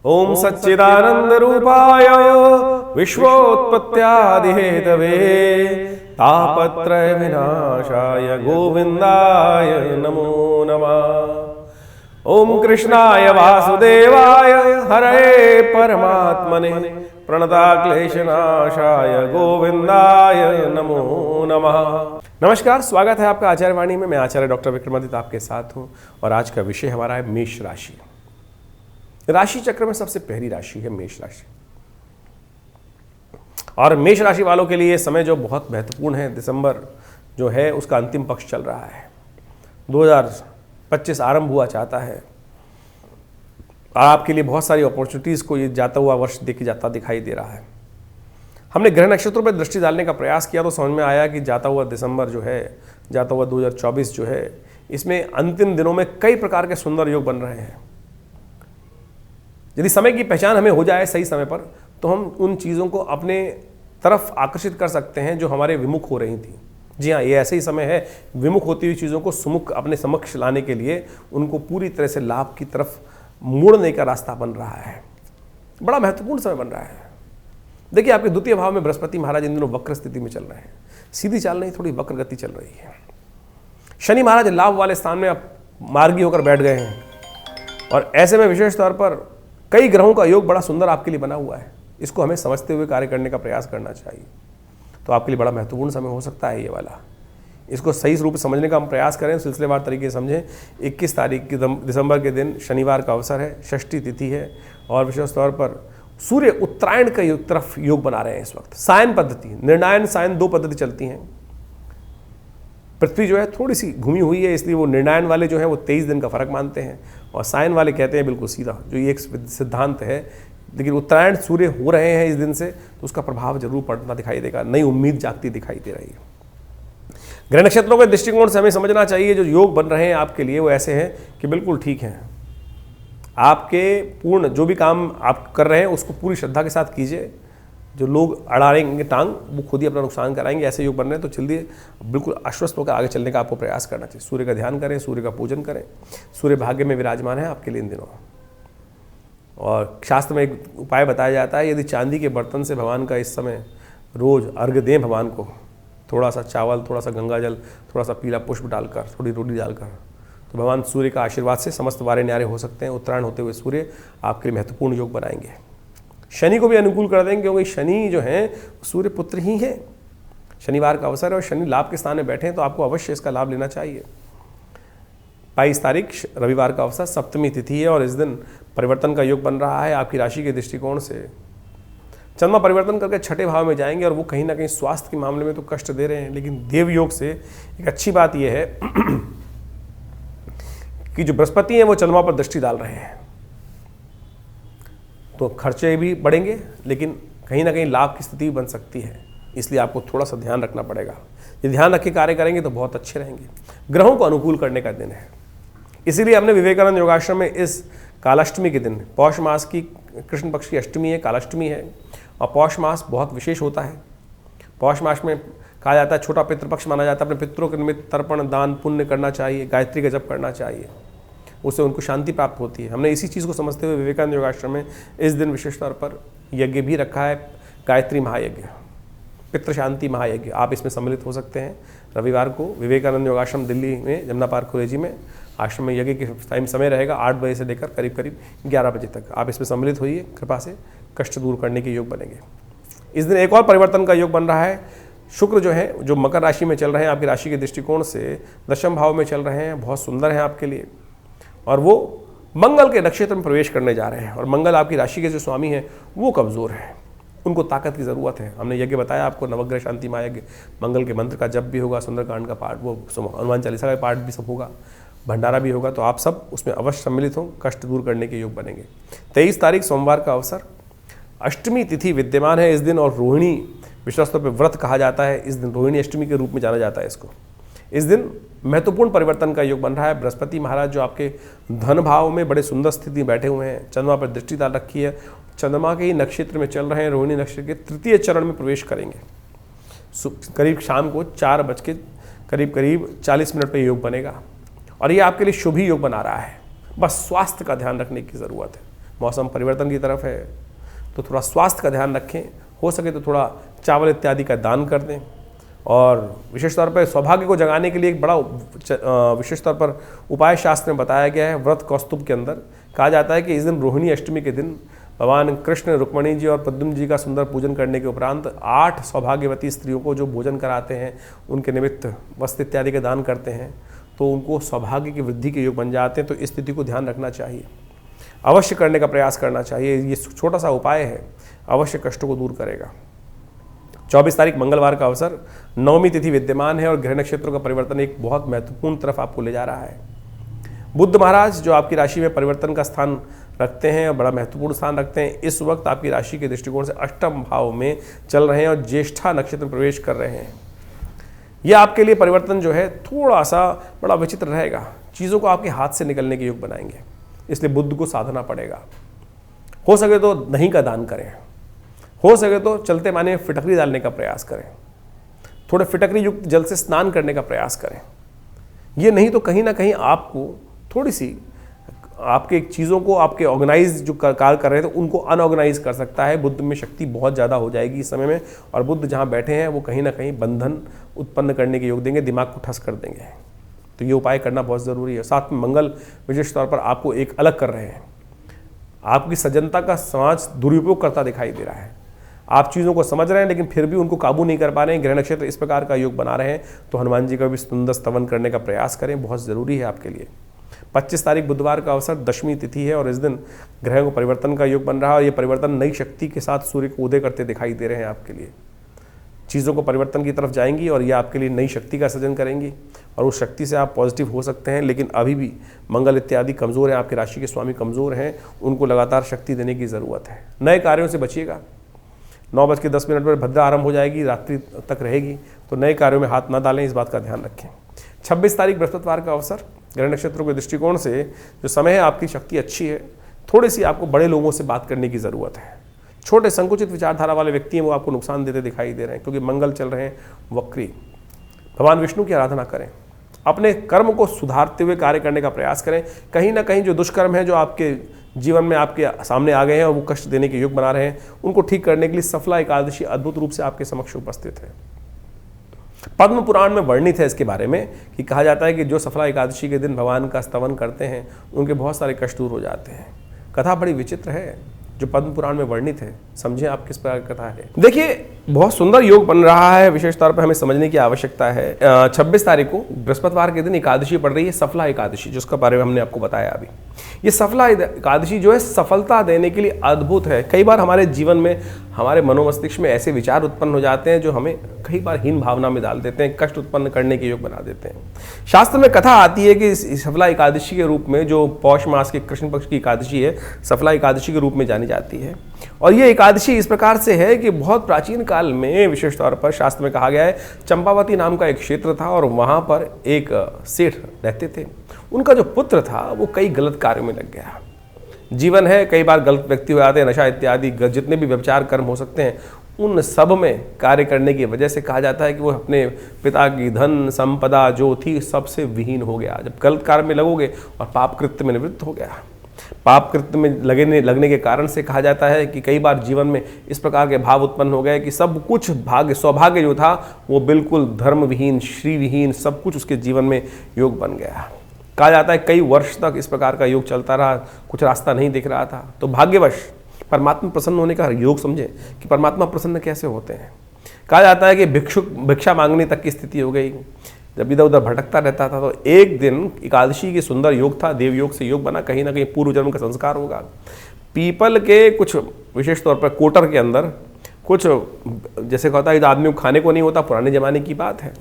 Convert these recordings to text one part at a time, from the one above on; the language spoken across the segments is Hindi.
ओम सच्चिदानंद रूपाय विश्वोत्पत्त्यादिहेतवे तापत्रय विनाशाय गोविंदाय नमो नमः। ओम कृष्णाय वासुदेवाय हरे परमात्मने प्रणताक्लेशनाशाय गोविंदाय नमो नमः। नमस्कार, स्वागत है आपका आचार्यवाणी में। मैं आचार्य डॉक्टर विक्रमादित्य आपके साथ हूं और आज का विषय हमारा है मेष राशि। राशि चक्र में सबसे पहली राशि है मेष राशि और मेष राशि वालों के लिए ये समय जो बहुत महत्वपूर्ण है, दिसंबर जो है उसका अंतिम पक्ष चल रहा है। 2025 आरंभ हुआ चाहता है। आपके लिए बहुत सारी अपॉर्चुनिटीज़ को ये जाता हुआ वर्ष देखे जाता दिखाई दे रहा है। हमने ग्रह नक्षत्रों पर दृष्टि डालने का प्रयास किया तो समझ में आया कि जाता हुआ दिसंबर जो है, जाता हुआ 2024 जो है, इसमें अंतिम दिनों में कई प्रकार के सुंदर योग बन रहे हैं। यदि समय की पहचान हमें हो जाए सही समय पर तो हम उन चीज़ों को अपने तरफ आकर्षित कर सकते हैं जो हमारे विमुख हो रही थी। जी हाँ, ये ऐसे ही समय है विमुख होती हुई चीज़ों को सुमुख अपने समक्ष लाने के लिए उनको पूरी तरह से लाभ की तरफ मोड़ने का रास्ता बन रहा है। बड़ा महत्वपूर्ण समय बन रहा है। देखिए, आपके द्वितीय भाव में बृहस्पति महाराज इन दिनों वक्र स्थिति में चल रहे हैं। सीधी चाल नहीं, थोड़ी वक्र गति चल रही है। शनि महाराज लाभ वाले स्थान में अब मार्गी होकर बैठ गए हैं और ऐसे में विशेष तौर पर कई ग्रहों का योग बड़ा सुंदर आपके लिए बना हुआ है। इसको हमें समझते हुए कार्य करने का प्रयास करना चाहिए। तो आपके लिए बड़ा महत्वपूर्ण समय हो सकता है ये वाला। इसको सही रूप से समझने का हम प्रयास करें, सिलसिलेवार तरीके से समझें। 21 तारीख की दिसंबर के दिन शनिवार का अवसर है, षष्ठी तिथि है और विशेष तौर पर सूर्य उत्तरायण का तरफ योग बना रहे हैं इस वक्त। सायन पद्धति, निर्णायन सायन 2 पद्धति चलती हैं। पृथ्वी जो है थोड़ी सी घूमी हुई है, इसलिए वो निर्णायन वाले जो हैं वो 23 दिन का फर्क मानते हैं और सायन वाले कहते हैं बिल्कुल सीधा, जो ये एक सिद्धांत है। लेकिन उत्तरायण सूर्य हो रहे हैं इस दिन से तो उसका प्रभाव जरूर पड़ना दिखाई देगा। नई उम्मीद जागती दिखाई दे रही है। ग्रह नक्षत्रों के दृष्टिकोण से हमें समझना चाहिए जो योग बन रहे हैं आपके लिए वो ऐसे हैं कि बिल्कुल ठीक हैं। आपके पूर्ण जो भी काम आप कर रहे हैं उसको पूरी श्रद्धा के साथ कीजिए। जो लोग अड़ाएंगे टांग वो खुद ही अपना नुकसान कराएंगे। ऐसे योग बन रहे हैं तो जल्दी बिल्कुल आश्वस्त होकर आगे चलने का आपको प्रयास करना चाहिए। सूर्य का ध्यान करें, सूर्य का पूजन करें। सूर्य भाग्य में विराजमान है आपके लिए इन दिनों। और शास्त्र में एक उपाय बताया जाता है, यदि चांदी के बर्तन से भगवान का इस समय रोज अर्घ्य दें भगवान को, थोड़ा सा चावल, थोड़ा सा गंगा जल, थोड़ा सा पीला पुष्प डालकर, थोड़ी रोटी डालकर, तो भगवान सूर्य का आशीर्वाद से समस्त वारे न्यारे हो सकते हैं। उत्तरायण होते हुए सूर्य आपके लिए महत्वपूर्ण योग बनाएंगे। शनि को भी अनुकूल कर देंगे क्योंकि शनि जो है सूर्य पुत्र ही है। शनिवार का अवसर है और शनि लाभ के स्थान में बैठे हैं तो आपको अवश्य इसका लाभ लेना चाहिए। 22 तारीख रविवार का अवसर, सप्तमी तिथि है और इस दिन परिवर्तन का योग बन रहा है आपकी राशि के दृष्टिकोण से। चंद्रमा परिवर्तन करके 6ठे भाव में जाएंगे और वो कहीं ना कहीं स्वास्थ्य के मामले में तो कष्ट दे रहे हैं। लेकिन देव योग से एक अच्छी बात यह है कि जो बृहस्पति हैं वो चंद्रमा पर दृष्टि डाल रहे हैं तो खर्चे भी बढ़ेंगे लेकिन कहीं ना कहीं लाभ की स्थिति भी बन सकती है। इसलिए आपको थोड़ा सा ध्यान रखना पड़ेगा। ये ध्यान रख के कार्य करेंगे तो बहुत अच्छे रहेंगे। ग्रहों को अनुकूल करने का दिन है, इसीलिए हमने विवेकानंद योगाश्रम में इस कालाष्टमी के दिन, पौष मास की कृष्ण पक्ष की अष्टमी है, कालाष्टमी है और पौष मास बहुत विशेष होता है। पौष मास में कहा जाता है छोटा पितृपक्ष माना जाता है। अपने पितरों के निमित्त तर्पण, दान, पुण्य करना चाहिए, गायत्री का जप करना चाहिए, उससे उनको शांति प्राप्त होती है। हमने इसी चीज़ को समझते हुए विवेकानंद योगाश्रम में इस दिन विशेष तौर पर यज्ञ भी रखा है, गायत्री महायज्ञ, पितृ शांति महायज्ञ। आप इसमें सम्मिलित हो सकते हैं। रविवार को विवेकानंद योगाश्रम दिल्ली में जमुना पार्क खुरेजी में आश्रम में यज्ञ के टाइम समय रहेगा 8 बजे से लेकर करीब 11 बजे तक। आप इसमें सम्मिलित होइए, कृपा से कष्ट दूर करने के योग बनेंगे। इस दिन एक और परिवर्तन का योग बन रहा है। शुक्र जो है, जो मकर राशि में चल रहे हैं आपकी राशि के दृष्टिकोण से, दशम भाव में चल रहे हैं, बहुत सुंदर है आपके लिए और वो मंगल के नक्षत्र में प्रवेश करने जा रहे हैं। और मंगल आपकी राशि के जो स्वामी हैं वो कमज़ोर है, उनको ताकत की ज़रूरत है। हमने यज्ञ बताया आपको, नवग्रह शांति महायज्ञ, मंगल के मंत्र का जप भी होगा, सुंदरकांड का पाठ, वो हनुमान चालीसा का पाठ भी सब होगा, भंडारा भी होगा। तो आप सब उसमें अवश्य सम्मिलित हों, कष्ट दूर करने के योग बनेंगे। 23 तारीख सोमवार का अवसर, अष्टमी तिथि विद्यमान है इस दिन और रोहिणी विश्वास तौर पर व्रत कहा जाता है। इस दिन रोहिणी अष्टमी के रूप में जाना जाता है इसको। इस दिन महत्वपूर्ण परिवर्तन का योग बन रहा है। बृहस्पति महाराज जो आपके धन भाव में बड़े सुंदर स्थिति में बैठे हुए हैं, चंद्रमा पर दृष्टि डाल रखी है, चंद्रमा के ही नक्षत्र में चल रहे हैं, रोहिणी नक्षत्र के तृतीय चरण में प्रवेश करेंगे। करीब शाम को 4 बज के करीब 40 मिनट पर योग बनेगा और ये आपके लिए शुभ ही योग बना रहा है। बस स्वास्थ्य का ध्यान रखने की ज़रूरत है। मौसम परिवर्तन की तरफ है, तो थोड़ा स्वास्थ्य का ध्यान रखें। हो सके तो थोड़ा चावल इत्यादि का दान कर दें। और विशेष तौर पर सौभाग्य को जगाने के लिए एक बड़ा विशेष तौर पर उपाय शास्त्र में बताया गया है। व्रत कौस्तुभ के अंदर कहा जाता है कि इस दिन रोहिणी अष्टमी के दिन भगवान कृष्ण, रुक्मणी जी और प्रद्युम्न जी का सुंदर पूजन करने के उपरांत 8 सौभाग्यवती स्त्रियों को जो भोजन कराते हैं, उनके निमित्त वस्त्र इत्यादि का दान करते हैं, तो उनको सौभाग्य की वृद्धि के योग बन जाते हैं। तो इस स्थिति को ध्यान रखना चाहिए, अवश्य करने का प्रयास करना चाहिए। ये छोटा सा उपाय है, अवश्य कष्टों को दूर करेगा। 24 तारीख मंगलवार का अवसर, नवमी तिथि विद्यमान है और ग्रह नक्षत्रों का परिवर्तन एक बहुत महत्वपूर्ण तरफ आपको ले जा रहा है। बुध महाराज जो आपकी राशि में परिवर्तन का स्थान रखते हैं और बड़ा महत्वपूर्ण स्थान रखते हैं, इस वक्त आपकी राशि के दृष्टिकोण से अष्टम भाव में चल रहे हैं और ज्येष्ठा नक्षत्र में प्रवेश कर रहे हैं। यह आपके लिए परिवर्तन जो है थोड़ा सा बड़ा विचित्र रहेगा, चीज़ों को आपके हाथ से निकलने के योग बनाएंगे, इसलिए बुध को साधना पड़ेगा। हो सके तो दही का दान करें, हो सके तो चलते माने में फिटकरी डालने का प्रयास करें, थोड़े फिटकरी युक्त जल से स्नान करने का प्रयास करें। ये नहीं तो कहीं ना कहीं आपको थोड़ी सी आपके चीज़ों को आपके ऑर्गेनाइज जो कार्य कर रहे थे उनको अनऑर्गेनाइज कर सकता है। बुद्ध में शक्ति बहुत ज़्यादा हो जाएगी इस समय में, और बुद्ध जहाँ बैठे हैं वो कहीं ना कहीं बंधन उत्पन्न करने के योग देंगे, दिमाग को ठस कर देंगे। तो ये उपाय करना बहुत ज़रूरी है। साथ में मंगल विशेष तौर पर आपको एक अलग कर रहे हैं, आपकी सज्जनता का समाज दुरुपयोग करता दिखाई दे रहा है। आप चीज़ों को समझ रहे हैं लेकिन फिर भी उनको काबू नहीं कर पा रहे हैं। ग्रह नक्षत्र इस प्रकार का योग बना रहे हैं, तो हनुमान जी का भी सुंदर स्तवन करने का प्रयास करें, बहुत ज़रूरी है आपके लिए। 25 तारीख बुधवार का अवसर, दशमी तिथि है और इस दिन ग्रह को परिवर्तन का योग बन रहा है और ये परिवर्तन नई शक्ति के साथ सूर्य को उदय करते दिखाई दे रहे हैं आपके लिए। चीज़ों को परिवर्तन की तरफ जाएंगी और ये आपके लिए नई शक्ति का सृजन करेंगी और उस शक्ति से आप पॉजिटिव हो सकते हैं। लेकिन अभी भी मंगल इत्यादि कमज़ोर हैं, आपकी राशि के स्वामी कमज़ोर हैं, उनको लगातार शक्ति देने की ज़रूरत है। नए कार्यों से बचिएगा। 9:10 पर भद्रा आरंभ हो जाएगी, रात्रि तक रहेगी, तो नए कार्यों में हाथ ना डालें, इस बात का ध्यान रखें। 26 तारीख बृहस्पतिवार का अवसर, ग्रह नक्षत्रों के दृष्टिकोण से जो समय है आपकी शक्ति अच्छी है, थोड़ी सी आपको बड़े लोगों से बात करने की ज़रूरत है। छोटे संकुचित विचारधारा वाले व्यक्ति हैं वो आपको नुकसान देते दिखाई दे रहे हैं, क्योंकि मंगल चल रहे हैं वक्री। भगवान विष्णु की आराधना करें, अपने कर्म को सुधारते हुए कार्य करने का प्रयास करें। कहीं ना कहीं जो दुष्कर्म है जो आपके जीवन में आपके सामने आ गए हैं और वो कष्ट देने के योग बना रहे हैं, उनको ठीक करने के लिए सफला एकादशी अद्भुत रूप से आपके समक्ष उपस्थित है। पद्म पुराण में वर्णित है इसके बारे में कि कहा जाता है कि जो सफला एकादशी के दिन भगवान का स्तवन करते हैं उनके बहुत सारे कष्ट दूर हो जाते हैं। कथा बड़ी विचित्र है जो पद्म पुराण में वर्णित है, समझें आप किस प्रकार की कथा है। देखिए बहुत सुंदर योग बन रहा है, विशेष तौर पर हमें समझने की आवश्यकता है। 26 तारीख को बृहस्पतिवार के दिन एकादशी पड़ रही है, सफला एकादशी, जिसका बारे में हमने आपको बताया अभी। ये सफला एकादशी जो है सफलता देने के लिए अद्भुत है। कई बार हमारे जीवन में हमारे मनोमस्तिष्क में ऐसे विचार उत्पन्न हो जाते हैं जो हमें कई बार हीन भावना में डाल देते हैं, कष्ट उत्पन्न करने के योग बना देते हैं। शास्त्र में कथा आती है कि सफला एकादशी के रूप में, जो पौष मास के कृष्ण पक्ष की एकादशी है, सफला एकादशी के रूप में जानी जाती है। और ये एकादशी इस प्रकार से है कि बहुत प्राचीन काल में विशेष तौर पर शास्त्र में कहा गया है, चंपावती नाम का एक क्षेत्र था और वहाँ पर एक सेठ रहते थे। उनका जो पुत्र था वो कई गलत कार्यों में लग गया। जीवन है, कई बार गलत व्यक्ति हो जाते हैं, नशा इत्यादि जितने भी व्यभिचार कर्म हो सकते हैं उन सब में कार्य करने की वजह से कहा जाता है कि वो अपने पिता की धन संपदा जो थी सबसे विहीन हो गया। जब गलत कार्य में लगोगे और पाप कृत्य में निवृत्त हो गया, पाप कृत्य में लगने के कारण से कहा जाता है कि कई बार जीवन में इस प्रकार के भाव उत्पन्न हो गए कि सब कुछ भाग्य सौभाग्य जो था वो बिल्कुल धर्मविहीन, श्रीविहीन, सब कुछ उसके जीवन में योग बन गया। कहा जाता है कई वर्ष तक इस प्रकार का योग चलता रहा, कुछ रास्ता नहीं दिख रहा था। तो भाग्यवश परमात्मा प्रसन्न होने का योग समझे कि परमात्मा प्रसन्न कैसे होते हैं। कहा जाता है कि भिक्षा मांगने तक की स्थिति हो गई, जब इधर उधर भटकता रहता था। तो एक दिन एकादशी की सुंदर योग था, देव योग से योग बना, कहीं ना कहीं पूर्व जन्म का संस्कार होगा। पीपल के कुछ विशेष तौर पर कोटर के अंदर कुछ, जैसे कहता है आदमी को खाने को नहीं होता, पुराने ज़माने की बात है,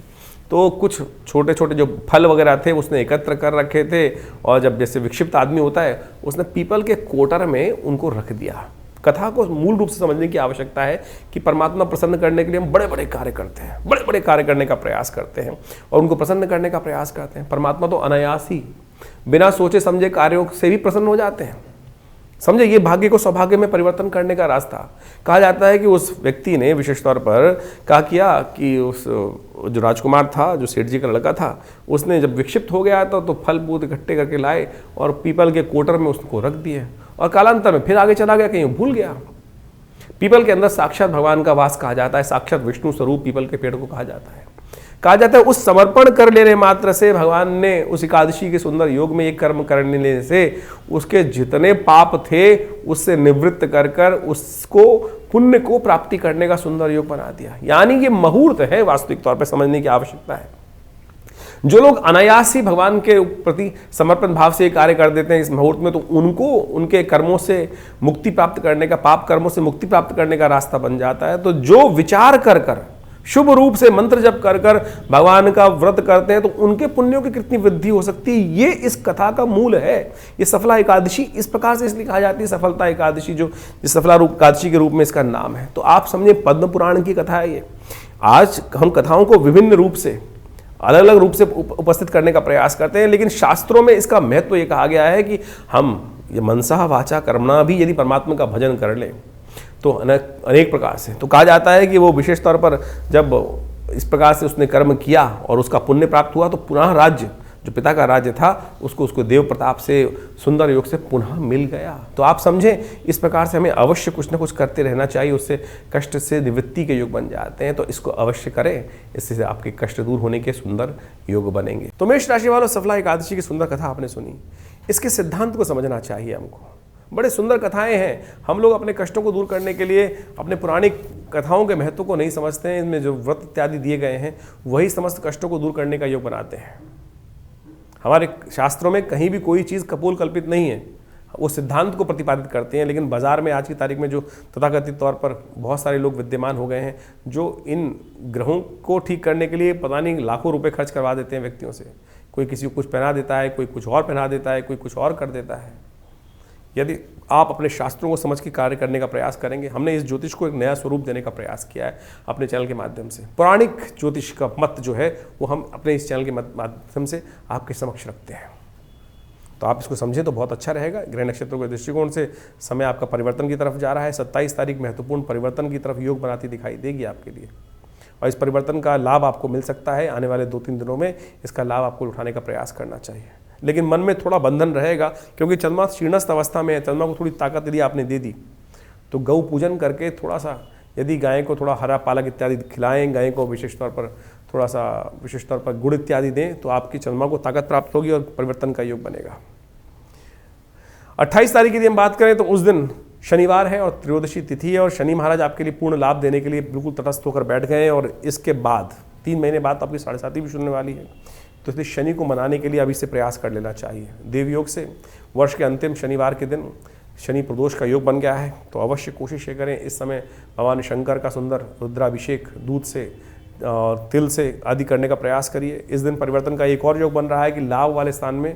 तो कुछ छोटे छोटे जो फल वगैरह थे उसने एकत्र कर रखे थे और जब जैसे विक्षिप्त आदमी होता है उसने पीपल के कोटर में उनको रख दिया। कथा को मूल रूप से समझने की आवश्यकता है कि परमात्मा प्रसन्न करने के लिए हम बड़े बड़े कार्य करते हैं, बड़े बड़े कार्य करने का प्रयास करते हैं और उनको प्रसन्न करने का प्रयास करते हैं। परमात्मा तो अनायास ही बिना सोचे समझे कार्यों से भी प्रसन्न हो जाते हैं। समझे, ये भाग्य को सौभाग्य में परिवर्तन करने का रास्ता। कहा जाता है कि उस व्यक्ति ने विशेष तौर पर क्या किया कि उस जो राजकुमार था, जो सेठ जी का लड़का था, उसने जब विक्षिप्त हो गया तो फल फूल इकट्ठे करके लाए और पीपल के कोटर में उसको रख दिए और कालांतर में फिर आगे चला गया, कहीं भूल गया। पीपल के अंदर साक्षात भगवान का वास कहा जाता है, साक्षात विष्णु स्वरूप पीपल के पेड़ को कहा जाता है। कहा जाता है उस समर्पण कर लेने मात्र से भगवान ने उस एकादशी के सुंदर योग में एक कर्म करने से उसके जितने पाप थे उससे निवृत्त कर कर उसको पुण्य को प्राप्ति करने का सुंदर योग बना दिया। यानी ये मुहूर्त है, वास्तविक तौर पर समझने की आवश्यकता है। जो लोग अनायास ही भगवान के प्रति समर्पण भाव से कार्य कर देते हैं इस मुहूर्त में, तो उनको उनके कर्मों से मुक्ति प्राप्त करने का, पाप कर्मों से मुक्ति प्राप्त करने का रास्ता बन जाता है। तो जो विचार कर कर, शुभ रूप से मंत्र जप कर कर भगवान का व्रत करते हैं, तो उनके पुण्यों की कितनी वृद्धि हो सकती है, ये इस कथा का मूल है। ये सफला एकादशी इस प्रकार से इसलिए कहा जाती है सफलता एकादशी, जो सफला रूप एकादशी के रूप में इसका नाम है। तो आप समझे पद्म पुराण की कथा है ये। आज हम कथाओं को विभिन्न रूप से, अलग अलग रूप से उपस्थित करने का प्रयास करते हैं, लेकिन शास्त्रों में इसका महत्व ये कहा गया है कि हम ये मनसा वाचा कर्मणा भी यदि परमात्मा का भजन कर लें तो अनेक प्रकार से, तो कहा जाता है कि वो विशेष तौर पर जब इस प्रकार से उसने कर्म किया और उसका पुण्य प्राप्त हुआ, तो पुनः राज्य जो पिता का राज्य था उसको देव प्रताप से सुंदर योग से पुनः मिल गया। तो आप समझें, इस प्रकार से हमें अवश्य कुछ ना कुछ करते रहना चाहिए, उससे कष्ट से निवृत्ति के योग बन जाते हैं। तो इसको अवश्य करें, इससे आपके कष्ट दूर होने के सुंदर योग बनेंगे। तो मेष राशि वालों, सफला एकादशी की सुंदर कथा आपने सुनी, इसके सिद्धांत को समझना चाहिए हमको। बड़े सुंदर कथाएं हैं। हम लोग अपने कष्टों को दूर करने के लिए अपने पुरानी कथाओं के महत्व को नहीं समझते हैं। इनमें जो व्रत इत्यादि दिए गए हैं वही समस्त कष्टों को दूर करने का योग बनाते हैं। हमारे शास्त्रों में कहीं भी कोई चीज़ कपोल कल्पित नहीं है, वो सिद्धांत को प्रतिपादित करते हैं। लेकिन बाजार में आज की तारीख में जो तथाकथित तौर पर बहुत सारे लोग विद्यमान हो गए हैं जो इन ग्रहों को ठीक करने के लिए पता नहीं लाखों रुपए खर्च करवा देते हैं व्यक्तियों से। कोई किसी को कुछ पहना देता है, कोई कुछ और पहना देता है, कोई कुछ और कर देता है। यदि आप अपने शास्त्रों को समझ के कार्य करने का प्रयास करेंगे, हमने इस ज्योतिष को एक नया स्वरूप देने का प्रयास किया है अपने चैनल के माध्यम से। पौराणिक ज्योतिष का मत जो है वो हम अपने इस चैनल के माध्यम से आपके समक्ष रखते हैं। तो आप इसको समझें तो बहुत अच्छा रहेगा। ग्रह नक्षत्रों के दृष्टिकोण से समय आपका परिवर्तन की तरफ जा रहा है। 27 तारीख महत्वपूर्ण परिवर्तन की तरफ योग बनाती दिखाई देगी आपके लिए, और इस परिवर्तन का लाभ आपको मिल सकता है। आने वाले 2-3 दिनों में इसका लाभ आपको उठाने का प्रयास करना चाहिए। लेकिन मन में थोड़ा बंधन रहेगा, क्योंकि चंद्रमा क्षीणस्थ अवस्था में है। चंद्रमा को थोड़ी ताकत यदि आपने दे दी तो गौ पूजन करके थोड़ा सा यदि गाय को थोड़ा हरा पालक इत्यादि खिलाएं, गाय को विशेष तौर पर गुड़ इत्यादि दें, तो आपकी चंद्रमा को ताकत प्राप्त होगी और परिवर्तन का योग बनेगा। 28 तारीख की यदि हम बात करें तो उस दिन शनिवार है और त्रयोदशी तिथि है, और शनि महाराज आपके लिए पूर्ण लाभ देने के लिए बिल्कुल तटस्थ होकर बैठ गए हैं। और इसके बाद 3 महीने बाद आपकी 7.5 भी शुरू होने वाली है। तो इसलिए शनि को मनाने के लिए अभी से प्रयास कर लेना चाहिए। देव योग से वर्ष के अंतिम शनिवार के दिन शनि प्रदोष का योग बन गया है, तो अवश्य कोशिश ये करें इस समय भगवान शंकर का सुंदर रुद्राभिषेक दूध से और तिल से आदि करने का प्रयास करिए। इस दिन परिवर्तन का एक और योग बन रहा है कि लाभ वाले स्थान में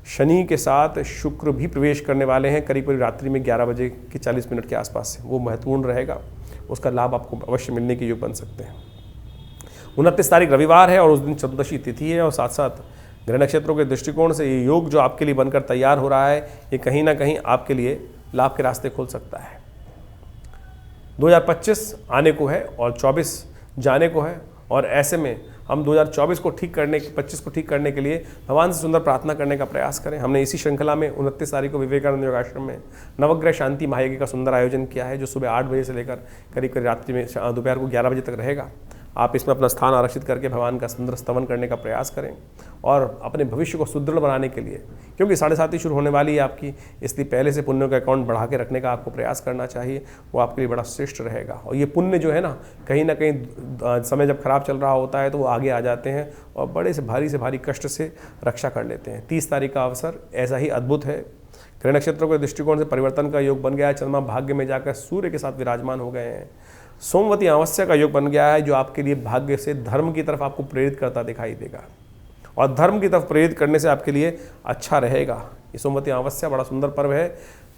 शनि के साथ शुक्र भी प्रवेश करने वाले हैं करीब रात्रि में 11 बजे के 40 मिनट के आसपास से। वो महत्वपूर्ण रहेगा, उसका लाभ आपको अवश्य मिलने के योग बन सकते हैं। 29 तारीख रविवार है और उस दिन चतुर्दशी तिथि है, और साथ साथ ग्रह नक्षत्रों के दृष्टिकोण से ये योग जो आपके लिए बनकर तैयार हो रहा है, ये कहीं ना कहीं आपके लिए लाभ के रास्ते खोल सकता है। 2025 आने को है और 24 जाने को है, और ऐसे में हम 2024 को ठीक करने 25 को ठीक करने के लिए भगवान से सुंदर प्रार्थना करने का प्रयास करें। हमने इसी श्रृंखला में 29 तारीख को विवेकानंद योगाश्रम में नवग्रह शांति महायज्ञ का सुंदर आयोजन किया है, जो सुबह 8 बजे से लेकर करीब रात्रि में दोपहर को 11 बजे तक रहेगा। आप इसमें अपना स्थान आरक्षित करके भगवान का सुंदर स्तवन करने का प्रयास करें और अपने भविष्य को सुदृढ़ बनाने के लिए, क्योंकि 7.5 शुरू होने वाली है आपकी, इसलिए पहले से पुण्यों का अकाउंट बढ़ा के रखने का आपको प्रयास करना चाहिए। वो आपके लिए बड़ा श्रेष्ठ रहेगा। और ये पुण्य जो है ना, कहीं ना कहीं समय जब खराब चल रहा होता है तो वो आगे आ जाते हैं और बड़े से भारी कष्ट से रक्षा कर लेते हैं। 30 तारीख का अवसर ऐसा ही अद्भुत है। ग्रह नक्षत्रों के दृष्टिकोण से परिवर्तन का योग बन गया है। चंद्रमा भाग्य में जाकर सूर्य के साथ विराजमान हो गए हैं। सोमवती अमावस्या का योग बन गया है, जो आपके लिए भाग्य से धर्म की तरफ आपको प्रेरित करता दिखाई देगा, और धर्म की तरफ प्रेरित करने से आपके लिए अच्छा रहेगा। ये सोमवती अमावस्या बड़ा सुंदर पर्व है।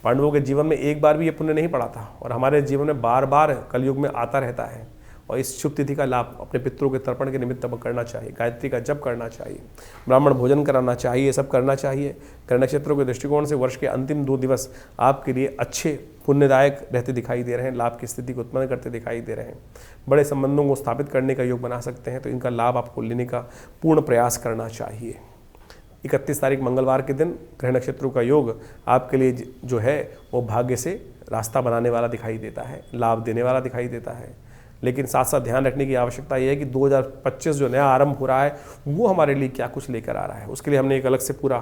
पांडवों के जीवन में एक बार भी ये पुण्य नहीं पड़ा था, और हमारे जीवन में बार बार कलयुग में आता रहता है। और इस शुभ तिथि का लाभ अपने पितरों के तर्पण के निमित्त करना चाहिए, गायत्री का जप करना चाहिए, ब्राह्मण भोजन कराना चाहिए, ये सब करना चाहिए। ग्रह नक्षत्रों के दृष्टिकोण से वर्ष के अंतिम 2 दिवस आपके लिए अच्छे पुण्यदायक रहते दिखाई दे रहे हैं, लाभ की स्थिति को उत्पन्न करते दिखाई दे रहे हैं। बड़े संबंधों को स्थापित करने का योग बना सकते हैं, तो इनका लाभ आपको लेने का पूर्ण प्रयास करना चाहिए। 31 तारीख मंगलवार के दिन ग्रह नक्षत्रों का योग आपके लिए जो है वो भाग्य से रास्ता बनाने वाला दिखाई देता है, लाभ देने वाला दिखाई देता है। लेकिन साथ साथ ध्यान रखने की आवश्यकता यह है कि 2025 जो नया आरंभ हो रहा है वो हमारे लिए क्या कुछ लेकर आ रहा है। उसके लिए हमने एक अलग से पूरा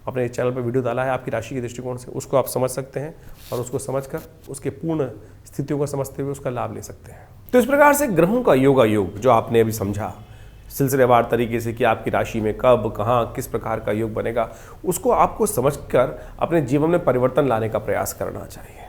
अपने चैनल पर वीडियो डाला है आपकी राशि के दृष्टिकोण से, उसको आप समझ सकते हैं और उसको समझकर उसके पूर्ण स्थितियों को समझते हुए उसका लाभ ले सकते हैं। तो इस प्रकार से ग्रहों का योग जो आपने अभी समझा सिलसिलेवार तरीके से कि आपकी राशि में कब कहाँ किस प्रकार का योग बनेगा, उसको आपको समझकर अपने जीवन में परिवर्तन लाने का प्रयास करना चाहिए।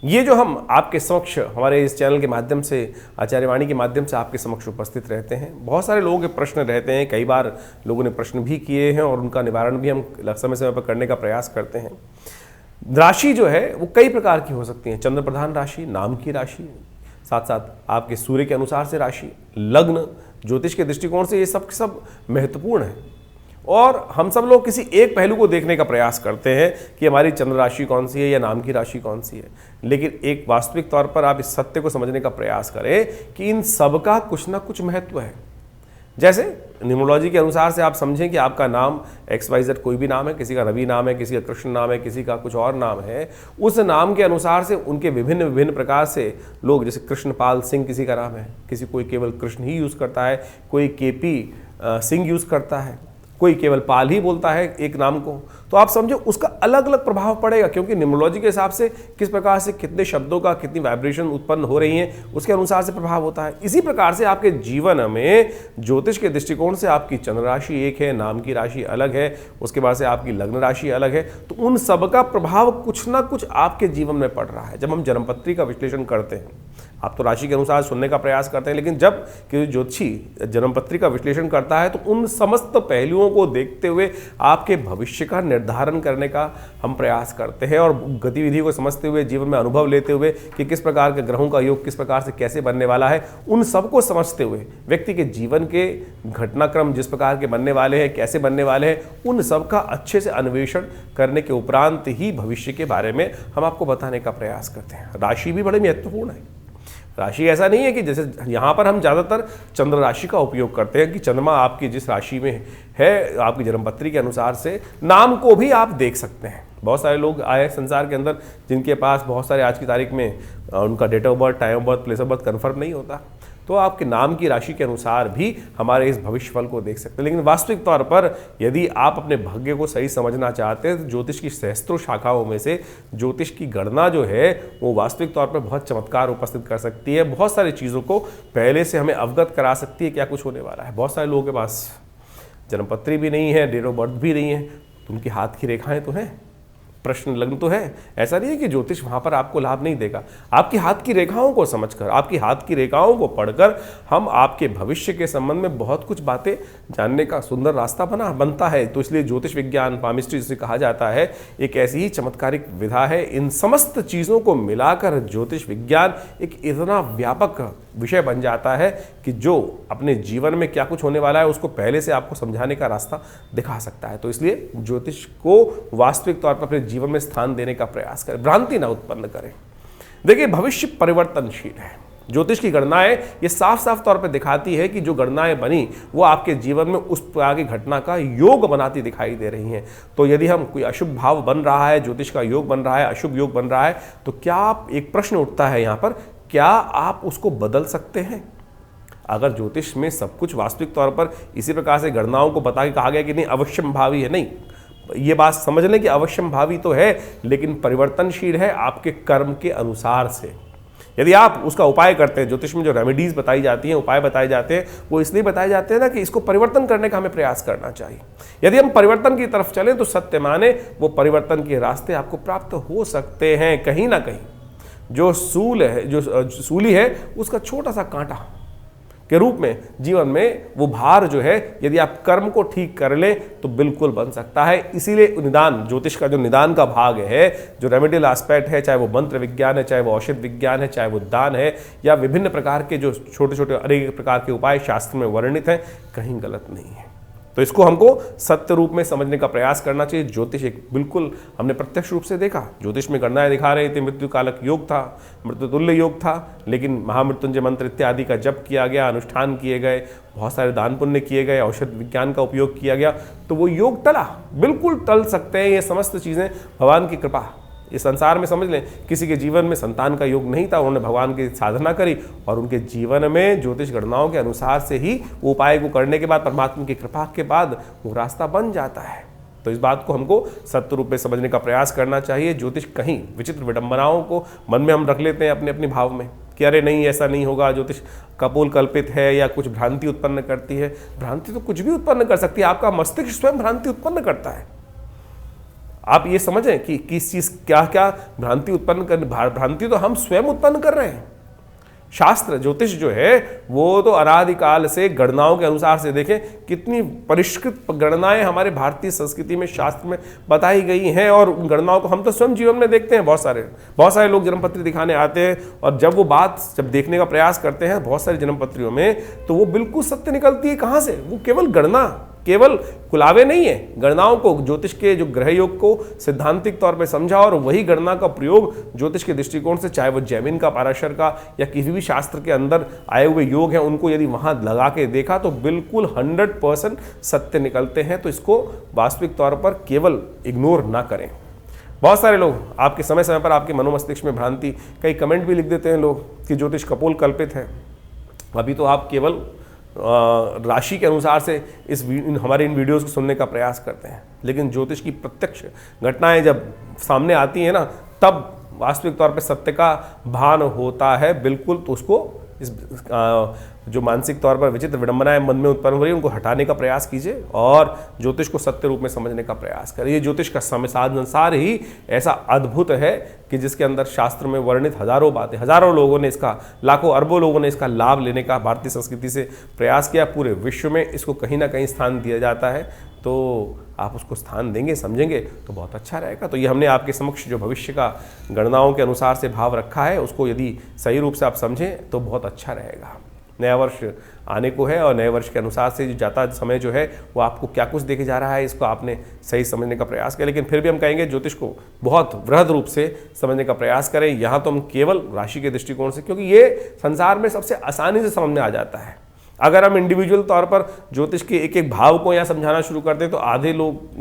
ये जो हम आपके समक्ष हमारे इस चैनल के माध्यम से, आचार्यवाणी के माध्यम से आपके समक्ष उपस्थित रहते हैं, बहुत सारे लोगों के प्रश्न रहते हैं, कई बार लोगों ने प्रश्न भी किए हैं और उनका निवारण भी हम समय समय पर करने का प्रयास करते हैं। राशि जो है वो कई प्रकार की हो सकती है, चंद्र प्रधान राशि, नाम की राशि, साथ साथ आपके सूर्य के अनुसार से राशि, लग्न, ज्योतिष के दृष्टिकोण से ये सब महत्वपूर्ण है। और हम सब लोग किसी एक पहलू को देखने का प्रयास करते हैं कि हमारी चंद्र राशि कौन सी है या नाम की राशि कौन सी है, लेकिन एक वास्तविक तौर पर आप इस सत्य को समझने का प्रयास करें कि इन सब का कुछ ना कुछ महत्व है। जैसे न्यूमरोलॉजी के अनुसार से आप समझें कि आपका नाम XYZ कोई भी नाम है, किसी का रवि नाम है, किसी का कृष्ण नाम है, किसी का कुछ और नाम है, उस नाम के अनुसार से उनके विभिन्न प्रकार से लोग, जैसे कृष्णपाल सिंह किसी का नाम है, किसी कोई केवल कृष्ण ही यूज़ करता है, कोई KP सिंह यूज़ करता है, कोई केवल पाल ही बोलता है एक नाम को, तो आप समझो उसका अलग अलग प्रभाव पड़ेगा, क्योंकि न्यूमरोलॉजी के हिसाब से किस प्रकार से कितने शब्दों का कितनी वाइब्रेशन उत्पन्न हो रही हैं उसके अनुसार से प्रभाव होता है। इसी प्रकार से आपके जीवन में ज्योतिष के दृष्टिकोण से आपकी चंद्र राशि एक है, नाम की राशि अलग है, उसके बाद से आपकी लग्न राशि अलग है, तो उन सब का प्रभाव कुछ ना कुछ आपके जीवन में पड़ रहा है। जब हम जन्मपत्री का विश्लेषण करते हैं, आप तो राशि के अनुसार सुनने का प्रयास करते हैं, लेकिन जब कि ज्योतिषी जन्मपत्री का विश्लेषण करता है तो उन समस्त पहलुओं को देखते हुए आपके भविष्य का निर्धारण करने का हम प्रयास करते हैं और गतिविधि को समझते हुए, जीवन में अनुभव लेते हुए कि किस प्रकार के ग्रहों का योग किस प्रकार से कैसे बनने वाला है, उन सबको समझते हुए व्यक्ति के जीवन के घटनाक्रम जिस प्रकार के बनने वाले हैं, कैसे बनने वाले हैं, उन सब का अच्छे से अन्वेषण करने के उपरांत ही भविष्य के बारे में हम आपको बताने का प्रयास करते हैं। राशि भी बड़ी महत्वपूर्ण है। राशि ऐसा नहीं है कि जैसे यहाँ पर हम ज़्यादातर चंद्र राशि का उपयोग करते हैं कि चंद्रमा आपकी जिस राशि में है, आपकी जन्मपत्री के अनुसार से नाम को भी आप देख सकते हैं। बहुत सारे लोग आए संसार के अंदर जिनके पास बहुत सारे आज की तारीख में उनका date of birth, time of birth, place of birth confirm नहीं होता, तो आपके नाम की राशि के अनुसार भी हमारे इस भविष्यफल को देख सकते हैं। लेकिन वास्तविक तौर पर यदि आप अपने भाग्य को सही समझना चाहते हैं तो ज्योतिष की सहस्त्रों शाखाओं में से ज्योतिष की गणना जो है वो वास्तविक तौर पर बहुत चमत्कार उपस्थित कर सकती है, बहुत सारी चीज़ों को पहले से हमें अवगत करा सकती है क्या कुछ होने वाला है। बहुत सारे लोगों के पास जन्मपत्री भी नहीं है, डेट ऑफ बर्थ भी नहीं है, तो उनकी हाथ की रेखाएँ तो हैं, प्रश्न लग्न तो है। ऐसा नहीं है कि ज्योतिष वहाँ पर आपको लाभ नहीं देगा। आपकी हाथ की रेखाओं को समझकर, आपकी हाथ की रेखाओं को पढ़कर हम आपके भविष्य के संबंध में बहुत कुछ बातें जानने का सुंदर रास्ता बनता है। तो इसलिए ज्योतिष विज्ञान, पामिस्ट्री जिसे कहा जाता है, एक ऐसी ही चमत्कारिक विधा है। इन समस्त चीज़ों को मिलाकर ज्योतिष विज्ञान एक इतना व्यापक विषय बन जाता है कि जो अपने जीवन में क्या कुछ होने वाला है उसको पहले से आपको समझाने का रास्ता दिखा सकता है। तो इसलिए ज्योतिष को वास्तविक तौर पर अपने जीवन में स्थान देने का प्रयास करें, भ्रांति ना उत्पन्न करें। देखिए, भविष्य परिवर्तनशील है। ज्योतिष की गणनाएं ये साफ साफ तौर पर दिखाती है कि जो गणनाएं बनी वो आपके जीवन में उस प्रकार की घटना का योग बनाती दिखाई दे रही हैं। तो यदि हम कोई अशुभ भाव बन रहा है, ज्योतिष का योग बन रहा है, अशुभ योग बन रहा है, तो क्या आप, एक प्रश्न उठता है यहाँ पर, क्या आप उसको बदल सकते हैं? अगर ज्योतिष में सब कुछ वास्तविक तौर पर इसी प्रकार से गणनाओं को बता के कहा गया कि नहीं अवश्यम भावी है, नहीं, ये बात समझ लें कि अवश्यम भावी तो है लेकिन परिवर्तनशील है आपके कर्म के अनुसार से। यदि आप उसका उपाय करते हैं, ज्योतिष में जो रेमेडीज बताई जाती हैं, उपाय बताए जाते हैं, वो इसलिए बताए जाते हैं ना कि इसको परिवर्तन करने का हमें प्रयास करना चाहिए। यदि हम परिवर्तन की तरफ चलें तो सत्य माने वो परिवर्तन के रास्ते आपको प्राप्त हो सकते हैं। कहीं ना कहीं जो सूली है उसका छोटा सा कांटा के रूप में जीवन में वो भार जो है, यदि आप कर्म को ठीक कर लें तो बिल्कुल बन सकता है। इसीलिए निदान, ज्योतिष का जो निदान का भाग है, जो रेमेडियल एस्पेक्ट है, चाहे वो मंत्र विज्ञान है, चाहे वो औषध विज्ञान है, चाहे वो दान है, या विभिन्न प्रकार के जो छोटे छोटे अनेक प्रकार के उपाय शास्त्र में वर्णित हैं, कहीं गलत नहीं है। तो इसको हमको सत्य रूप में समझने का प्रयास करना चाहिए। ज्योतिष एक बिल्कुल हमने प्रत्यक्ष रूप से देखा, ज्योतिष में गणनाएं दिखा रहे थे, मृत्यु कालक योग था, मृत्यु तुल्य योग था, लेकिन महामृत्युंजय मंत्र इत्यादि का जप किया गया, अनुष्ठान किए गए, बहुत सारे दान पुण्य किए गए, औषध विज्ञान का उपयोग किया गया, तो वो योग टला, बिल्कुल टल सकते हैं। ये समस्त चीज़ें भगवान की कृपा। इस संसार में समझ लें, किसी के जीवन में संतान का योग नहीं था, उन्होंने भगवान की साधना करी और उनके जीवन में ज्योतिष गणनाओं के अनुसार से ही उपाय को करने के बाद, परमात्मा की कृपा के बाद वो रास्ता बन जाता है। तो इस बात को हमको सत्य रूप में समझने का प्रयास करना चाहिए। ज्योतिष कहीं विचित्र विडंबनाओं को मन में हम रख लेते हैं अपने अपने भाव में कि अरे नहीं, ऐसा नहीं होगा, ज्योतिष कपोल कल्पित है या कुछ भ्रांति उत्पन्न करती है। भ्रांति तो कुछ भी उत्पन्न कर सकती है, आपका मस्तिष्क स्वयं भ्रांति उत्पन्न करता है। आप ये समझें कि किस चीज़ क्या क्या भ्रांति उत्पन्न कर, भ्रांति तो हम स्वयं उत्पन्न कर रहे हैं। शास्त्र ज्योतिष जो है वो तो अनादिकाल से गणनाओं के अनुसार से, देखें कितनी परिष्कृत गणनाएं हमारे भारतीय संस्कृति में, शास्त्र में बताई गई हैं, और उन गणनाओं को हम तो स्वयं जीवन में देखते हैं। बहुत सारे लोग जन्मपत्री दिखाने आते हैं और जब वो बात देखने का प्रयास करते हैं बहुत सारी जन्मपत्रियों में, तो वो बिल्कुल सत्य निकलती है। कहाँ से? वो केवल गणना, केवल कुलावे नहीं है, गणनाओं को, ज्योतिष के जो ग्रह योग को सिद्धांतिक तौर पे समझा और वही गणना का प्रयोग ज्योतिष के दृष्टिकोण से, चाहे वो जैमिन का, पाराशर का या किसी भी शास्त्र के अंदर आए हुए योग हैं, उनको यदि वहां लगा के देखा तो बिल्कुल 100% सत्य निकलते हैं। तो इसको वास्तविक तौर पर केवल इग्नोर ना करें। बहुत सारे लोग आपके समय समय पर आपके मनोमस्तिष्क में भ्रांति, कई कमेंट भी लिख देते हैं लोग कि ज्योतिष कपोल कल्पित है। अभी तो आप केवल राशि के अनुसार से हमारे इन वीडियोस को सुनने का प्रयास करते हैं, लेकिन ज्योतिष की प्रत्यक्ष घटनाएं जब सामने आती हैं ना, तब वास्तविक तौर पे सत्य का भान होता है बिल्कुल। तो उसको इस जो मानसिक तौर पर विचित्र विडंबनाएं मन में उत्पन्न हो रही है, उनको हटाने का प्रयास कीजिए और ज्योतिष को सत्य रूप में समझने का प्रयास करिए। ज्योतिष का संसार ही ऐसा अद्भुत है कि जिसके अंदर शास्त्र में वर्णित हजारों बातें, हजारों लोगों ने इसका, लाखों अरबों लोगों ने इसका लाभ लेने का भारतीय संस्कृति से प्रयास किया। पूरे विश्व में इसको कहीं ना कहीं स्थान दिया जाता है, तो आप उसको स्थान देंगे, समझेंगे तो बहुत अच्छा रहेगा। तो ये हमने आपके समक्ष जो भविष्य का गणनाओं के अनुसार से भाव रखा है, उसको यदि सही रूप से आप समझें तो बहुत अच्छा रहेगा। नया वर्ष आने को है और नए वर्ष के अनुसार से जो जाता समय जो है वो आपको क्या कुछ देखे जा रहा है, इसको आपने सही समझने का प्रयास किया। लेकिन फिर भी हम कहेंगे ज्योतिष को बहुत वृहद रूप से समझने का प्रयास करें। यहाँ तो हम केवल राशि के दृष्टिकोण से, क्योंकि ये संसार में सबसे आसानी से समझ में आ जाता है। अगर हम इंडिविजुअल तौर पर ज्योतिष के एक एक भाव को यहाँ समझाना शुरू कर दें, तो आधे लोग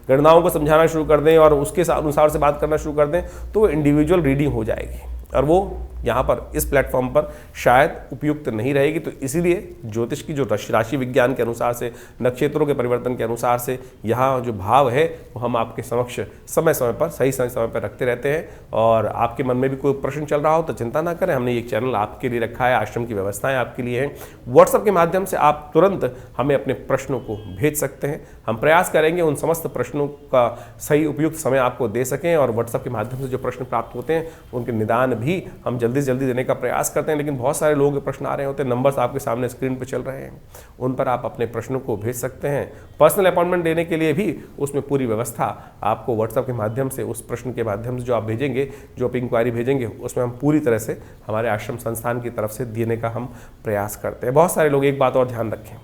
गणनाओं को समझाना शुरू कर दें और उसके अनुसार से बात करना शुरू कर दें, तो वो इंडिविजुअल रीडिंग हो जाएगी और वो यहाँ पर इस प्लेटफॉर्म पर शायद उपयुक्त नहीं रहेगी। तो इसीलिए ज्योतिष की जो राशि विज्ञान के अनुसार से, नक्षत्रों के परिवर्तन के अनुसार से यहाँ जो भाव है वो हम आपके समक्ष समय समय पर, सही समय पर रखते रहते हैं। और आपके मन में भी कोई प्रश्न चल रहा हो तो चिंता ना करें, हमने एक चैनल आपके लिए रखा है, आश्रम की व्यवस्थाएं आपके लिए हैं। व्हाट्सएप के माध्यम से आप तुरंत हमें अपने प्रश्नों को भेज सकते हैं। हम प्रयास करेंगे उन समस्त प्रश्नों का सही उपयुक्त समय आपको दे सकें, और व्हाट्सएप के माध्यम से जो प्रश्न प्राप्त होते हैं उनके निदान भी हम जल्दी से जल्दी देने का प्रयास करते हैं। लेकिन बहुत सारे लोगों के प्रश्न आ रहे होते हैं, नंबर्स आपके सामने स्क्रीन पर चल रहे हैं, उन पर आप अपने प्रश्नों को भेज सकते हैं। पर्सनल अपॉइंटमेंट लेने के लिए भी उसमें पूरी व्यवस्था आपको व्हाट्सएप के माध्यम से, उस प्रश्न के माध्यम से जो आप भेजेंगे, जो आप इंक्वायरी भेजेंगे, उसमें हम पूरी तरह से हमारे आश्रम संस्थान की तरफ से देने का हम प्रयास करते हैं। बहुत सारे लोग, एक बात और ध्यान रखें,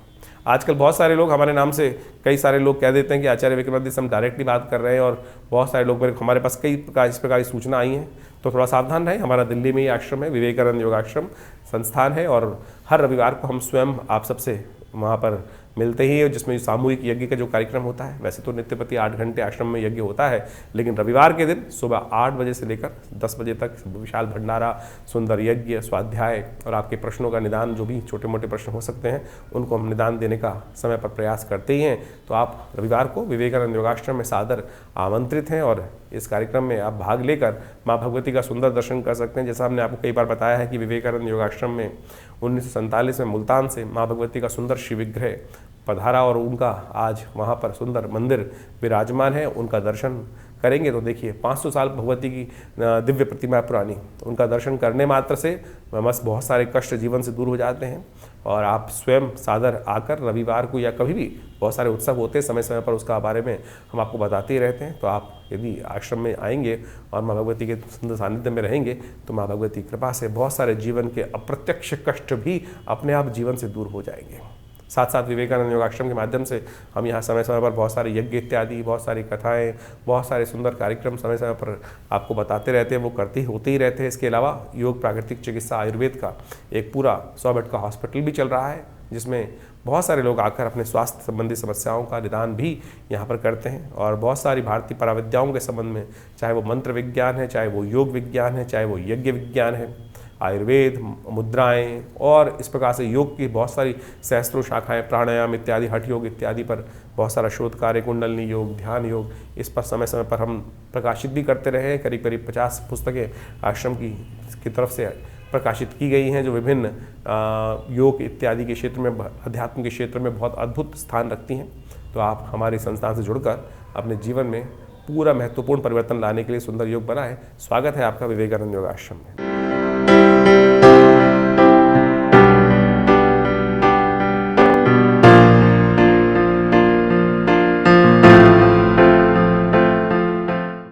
आजकल बहुत सारे लोग हमारे नाम से, कई सारे लोग कह देते हैं कि आचार्य विक्रमादित्य से हम डायरेक्टली बात कर रहे हैं, और बहुत सारे लोग हमारे पास कई प्रकार इस प्रकार की सूचना आई हैं। तो थोड़ा सावधान रहें। हमारा दिल्ली में ही आश्रम है, विवेकानंद योगाश्रम संस्थान है, और हर रविवार को हम स्वयं आप सबसे वहाँ पर मिलते ही है, जिसमें सामूहिक यज्ञ का जो कार्यक्रम होता है। वैसे तो नित्य प्रति 8 घंटे आश्रम में यज्ञ होता है, लेकिन रविवार के दिन सुबह 8 बजे से लेकर 10 बजे तक विशाल भंडारा, सुंदर यज्ञ, स्वाध्याय और आपके प्रश्नों का निदान, जो भी छोटे मोटे प्रश्न हो सकते हैं उनको हम निदान देने का समय पर प्रयास करते ही हैं। तो आप रविवार को विवेकानंद योगाश्रम में सादर आमंत्रित हैं, और इस कार्यक्रम में आप भाग लेकर माँ भगवती का सुंदर दर्शन कर सकते हैं। जैसा हमने आपको कई बार बताया है कि विवेकानंद योगाश्रम में 1947 में मुल्तान से माँ भगवती का सुंदर शिव विग्रह पधारा, और उनका आज वहाँ पर सुंदर मंदिर विराजमान है। उनका दर्शन करेंगे तो देखिए 500 साल भगवती की दिव्य प्रतिमा पुरानी, उनका दर्शन करने मात्र से बस बहुत सारे कष्ट जीवन से दूर हो जाते हैं। और आप स्वयं सादर आकर रविवार को या कभी भी, बहुत सारे उत्सव होते हैं समय समय पर, उसका बारे में हम आपको बताते ही रहते हैं। तो आप यदि आश्रम में आएंगे और माँ भगवती के सुंदर सानिध्य में रहेंगे तो माँ भगवती कृपा से बहुत सारे जीवन के अप्रत्यक्ष कष्ट भी अपने आप जीवन से दूर हो जाएंगे। साथ साथ विवेकानंद योगाश्रम के माध्यम से हम यहाँ समय समय पर बहुत सारे यज्ञ इत्यादि, बहुत सारी कथाएं, बहुत सारे सुंदर कार्यक्रम समय समय पर आपको बताते रहते हैं, वो होते ही रहते हैं। इसके अलावा योग, प्राकृतिक चिकित्सा, आयुर्वेद का एक पूरा 100 बेड का हॉस्पिटल भी चल रहा है, जिसमें बहुत सारे लोग आकर अपने स्वास्थ्य संबंधी समस्याओं का निदान भी यहाँ पर करते हैं। और बहुत सारी भारतीय पराविद्याओं के संबंध में, चाहे वो मंत्र विज्ञान है, चाहे वो योग विज्ञान है, चाहे वो यज्ञ विज्ञान है, आयुर्वेद, मुद्राएं और इस प्रकार से योग की बहुत सारी सहस्त्रों शाखाएं, प्राणायाम इत्यादि, हठ योग इत्यादि पर बहुत सारा शोध कार्य, कुंडलनी योग, ध्यान योग, इस पर समय समय पर हम प्रकाशित भी करते रहे हैं। करीब करीब 50 पुस्तकें आश्रम की तरफ से प्रकाशित की गई हैं, जो विभिन्न योग इत्यादि के क्षेत्र में, अध्यात्म के क्षेत्र में बहुत अद्भुत स्थान रखती हैं। तो आप हमारी संस्थान से जुड़कर अपने जीवन में पूरा महत्वपूर्ण परिवर्तन लाने के लिए सुंदर योग बनाएं। स्वागत है आपका विवेकानंद योगाश्रम में।